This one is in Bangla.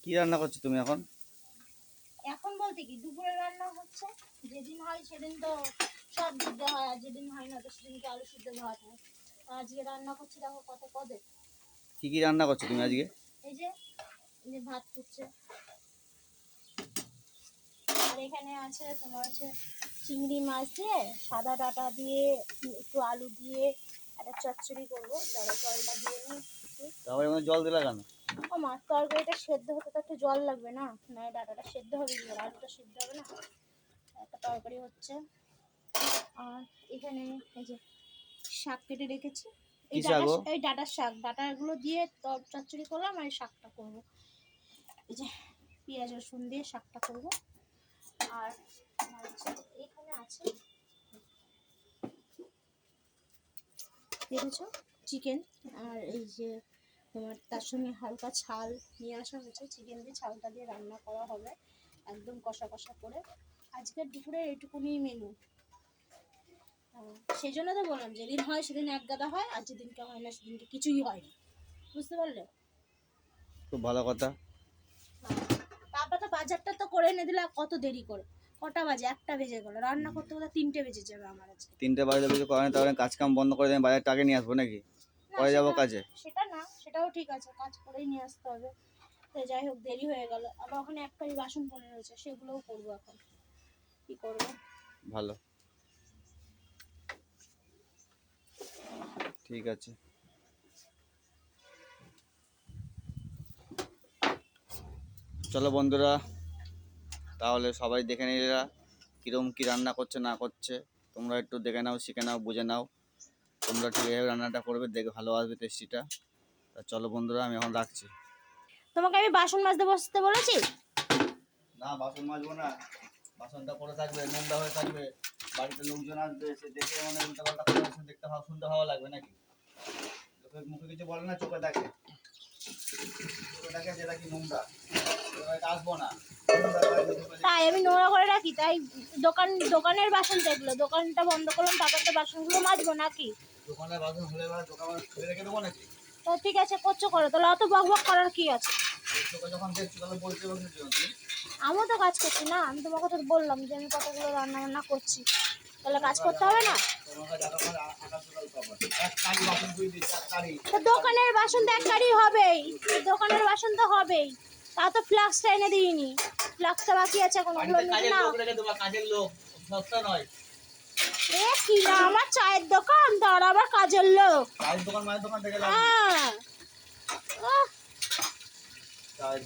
কি রান্না করছো তুমি এখন? এখন বলতে কি দুপুরে রান্না হচ্ছে, যেদিন হয় সেদিন তো সব দিতে হয়, আর যেদিন হয় না তো সেদিনকে আলু সিদ্ধ ভাত হয়। আজকে রান্না করছি, দেখো কত পদে। কি কি রান্না করছো তুমি আজকে? এই যে ভাত ফুটছে, আর এখানে আছে তোমার হচ্ছে চিংড়ি মাছ দিয়ে সাদা ডাঁটা দিয়ে একটু আলু দিয়ে একটা চচ্চড়ি করবো, জলটা দিয়ে নিই একটু। তারপরে মানে জল দিলা কেন? ও মাছ তরকারিটা সেদ্ধ হতে তো একটু জল লাগবে না, না ডাঁটাটা সেদ্ধ হবে কি করে, আলুটা সেদ্ধ হবে না। একটা তরকারি হচ্ছে, আর এখানে এই যে শাক কেটে রেখেছি। কি শাক গো? এই ডাঁটার শাক, ডাঁটাগুলো দিয়ে চচ্চড়ি করলাম, আর এই শাকটা করবো। এই যে পেঁয়াজ রসুন দিয়ে শাকটা করবো। আর এখানে আছে দেখেছো চিকেন, আর এই যে তোমার তার সঙ্গে হালকা ছাল নিয়ে আসা হয়েছে, চিকেন দিয়ে ছালটা দিয়ে রান্না করা হবে একদম কষা কষা করে। আজকের দুপুরে এইটুকুনি মেনু। সেই জন্য তো বললাম যেদিন হয় সেদিন এক গাদা হয়, আর যেদিনকে হয় না সেদিনকে কিছুই হয় না, বুঝতে পারলে? খুব ভালো কথা। তারপর তো বাজারটা তো করে এনে দিলে, কত দেরি করে, কটা বাজে, একটা বেজে গেলো, রান্না করতে করতে 3টে বেজে যাবে আমার আজকে। 3টে বাজলে কিছু করে না, তাহলে কাজ কাম বন্ধ করে দেন, বাজারটা আগে নিয়ে আসবো নাকি? পরে যাবো কাজে। সেটা না, সেটাও ঠিক আছে, কাজ করেই নিয়ে আসতে হবে। তো যাই হোক, দেরি হয়ে গেল, আবার ওখানে একটাই বাসন পড়ে রয়েছে, সেগুলোও করবো এখন, কি করবো। ভালো, ঠিক আছে। চলো বন্ধুরা, তাহলে সবাই দেখে নিলা কিরম কি রান্না করছে না করছে। তোমরা একটু দেখে নাও, শিখে নাও, বুঝে নাও। তোমরা ঠিক এইভাবে রান্নাটা করবে, দেখে ভালো আসবে টেস্টিটা। তা চলো বন্ধুরা, আমি এখন রাখছি। তোমাকে আমি বাসন মাজতে বসতে বলেছি? না, বাসন মাজবো না, বাসনটা পড়ে থাকবে, নোংরা হয়ে থাকবে। বাড়িতে লোকজন আসবে, সে দেখে মানে উল্টাপাল্টা করে দেখতে ভালো, শুনতে ভালো লাগবে নাকি? লোকের মুখে কিছু বলে না, চোখে দেখে, চোখে দেখে যেটা কি নোংরা, আসবো না। তাই আমি নোংরা করে রাখি, তাই দোকানের বাসন যেগুলো, দোকানটা বন্ধ করলাম, তারপর তো বাসনগুলো মাজবো নাকি? দোকানের বাসন হলে দোকান খুলে রেখে দেবো নাকি? তো ঠিক আছে, করছো করো, তাহলে অত বক বক করার কি আছে? চোখে যখন দেখছি তাহলে বলতে বলতে তুমি। আমিও তো কাজ করছি না, আমি তোমাকে তো বললাম যে আমি কতগুলো রান্না বান্না করছি, তাহলে কাজ করতে হবে না? তো দোকানের বাসন তো এক গাড়ি হবেই, দোকানের বাসন তো হবেই, তা তো ফ্লাক্সটা এনে দিইনি, ফ্লাক্সটা বাকি আছে এখন, ওগুলো নিতে না। কাজের লোক, সস্তা নয়। এ কি না, আমার চায়ের দোকান, তার আবার কাজের লোক? চায়ের দোকান, মায়ের দোকান থেকে হ্যাঁ। চায়ের